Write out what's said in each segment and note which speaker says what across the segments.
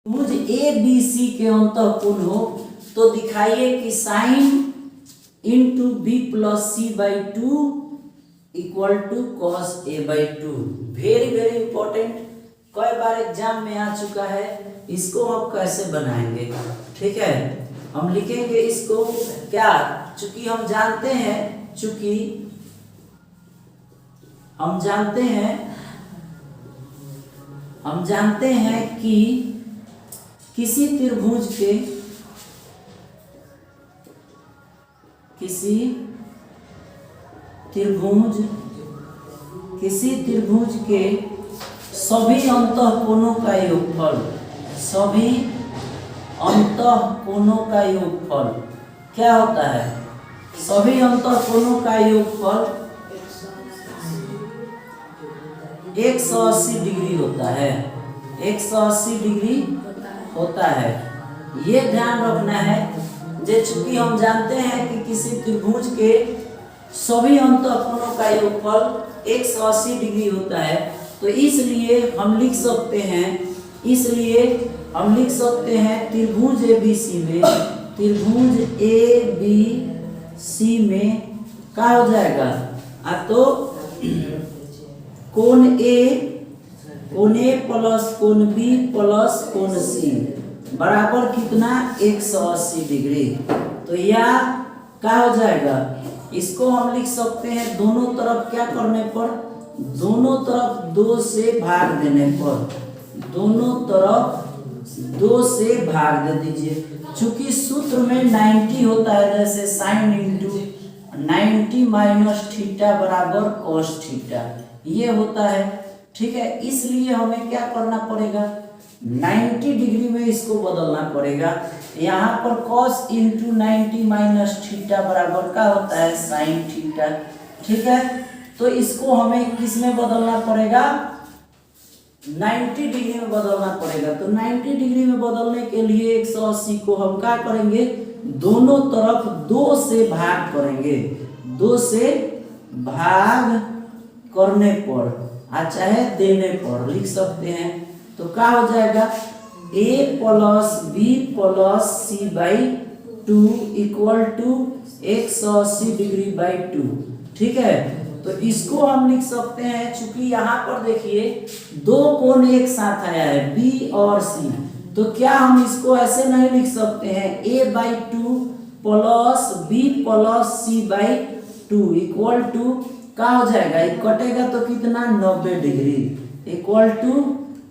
Speaker 1: त्रिभुज A B C के अंतःकोण हो तो दिखाइए कि sine into B plus C by two equal to cos A by two. Very very important, कई बार एग्जाम में आ चुका है। इसको हम कैसे बनाएंगे? ठीक है, हम लिखेंगे इसको क्या, चूंकि हम जानते हैं कि किसी त्रिभुज के सभी अंतःकोणों का योगफल क्या होता है? सभी अंतःकोणों का योगफल 180 डिग्री होता है। 180 डिग्री होता है, ये ध्यान रखना है। चूंकि हम जानते हैं कि किसी त्रिभुज के सभी अंतःकोणों का योगफल 180 डिग्री होता है, तो इसलिए हम लिख सकते हैं त्रिभुज ए बी सी में क्या हो जाएगा? तो कोण ए प्लस कोण बी प्लस कोण सी बराबर कितना? 180 डिग्री। तो यह क्या हो जाएगा? इसको हम लिख सकते हैं दोनों तरफ क्या करने पर? दोनों तरफ 2 से भाग देने पर। दोनों तरफ 2 से भाग दे दीजिए। चूंकि सूत्र में 90 होता है, जैसे साइन इंटू 90 माइनस थीटा बराबर कॉस थीटा, ये होता है। ठीक है, इसलिए हमें क्या करना पड़ेगा? 90 डिग्री में इसको बदलना पड़ेगा। यहाँ पर cos इंटू 90 माइनस थीटा बराबर क्या होता है? Sine theta. ठीक है, तो इसको हमें किस में बदलना पड़ेगा? 90 डिग्री में बदलना पड़ेगा। तो 90 डिग्री में बदलने के लिए 180 को हम क्या करेंगे? दोनों तरफ 2 से भाग करेंगे। 2 से भाग करने पर चाहे देने पर लिख सकते हैं। तो क्या हो जाएगा? a plus B plus C by 2 equal to 180 degree by 2। ठीक है, तो इसको हम लिख सकते हैं, चूंकि यहाँ पर देखिए 2 कोण एक साथ आया है, b और c, तो क्या हम इसको ऐसे नहीं लिख सकते हैं? a by 2 plus B plus C by 2 equal to क्या हो जाएगा? ये कटेगा तो कितना? 90 डिग्री इक्वल टू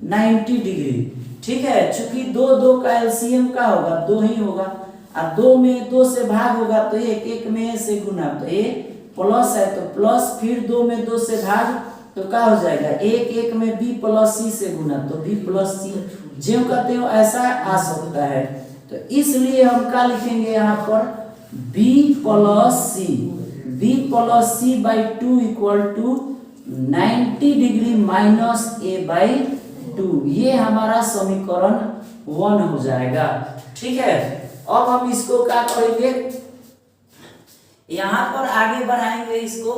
Speaker 1: 90 डिग्री। ठीक है, चूंकि 2 का एलसीएम क्या होगा? 2 ही होगा। अब 2 में 2 से भाग होगा तो 1 में a से गुना, तो a प्लस है तो प्लस, फिर 2 में 2 से भाग तो क्या हो जाएगा? 1 में b प्लस सी से गुना, तो b प्लस सी जो कहते हो ऐसा आ सकता है। तो इसलिए हम क्या लिखेंगे यहाँ पर? b plus C by 2 equal to 90 degree minus a by 2, ये हमारा समीकरण 1 हो जाएगा। ठीक है, अब हम इसको क्या करेंगे? यहाँ पर आगे बढ़ाएंगे इसको।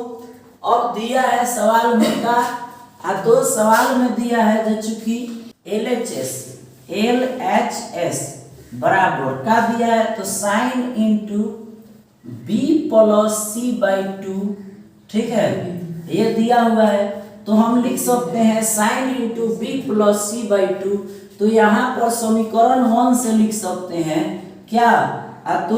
Speaker 1: अब दिया है सवाल में का, तो सवाल में दिया है जो चूंकि LHS बराबर का दिया है, तो sine into B plus C by 2। ठीक है, ये दिया हुआ है, तो हम लिख सकते हैं sine into B plus C by 2। तो यहाँ पर समीकरण 1 से लिख सकते हैं क्या? तो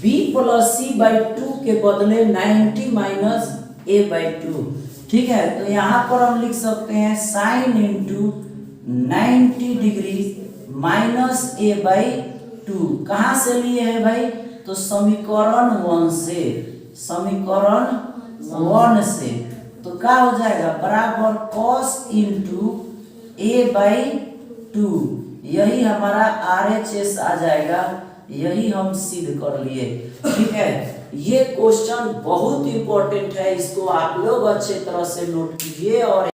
Speaker 1: b प्लस सी बाई 2 के बदले 90 माइनस a बाई 2। ठीक है, तो यहाँ पर हम लिख सकते हैं sine into 90 degree minus a by 2। कहाँ से लिए हैं भाई? तो समीकरण 1 से। तो क्या हो जाएगा? बराबर cos इंटू a बाई 2, यही हमारा RHS आ जाएगा। यही हम सिद्ध कर लिए। ठीक है, ये क्वेश्चन बहुत इंपॉर्टेंट है, इसको आप लोग अच्छे तरह से नोट कीजिए और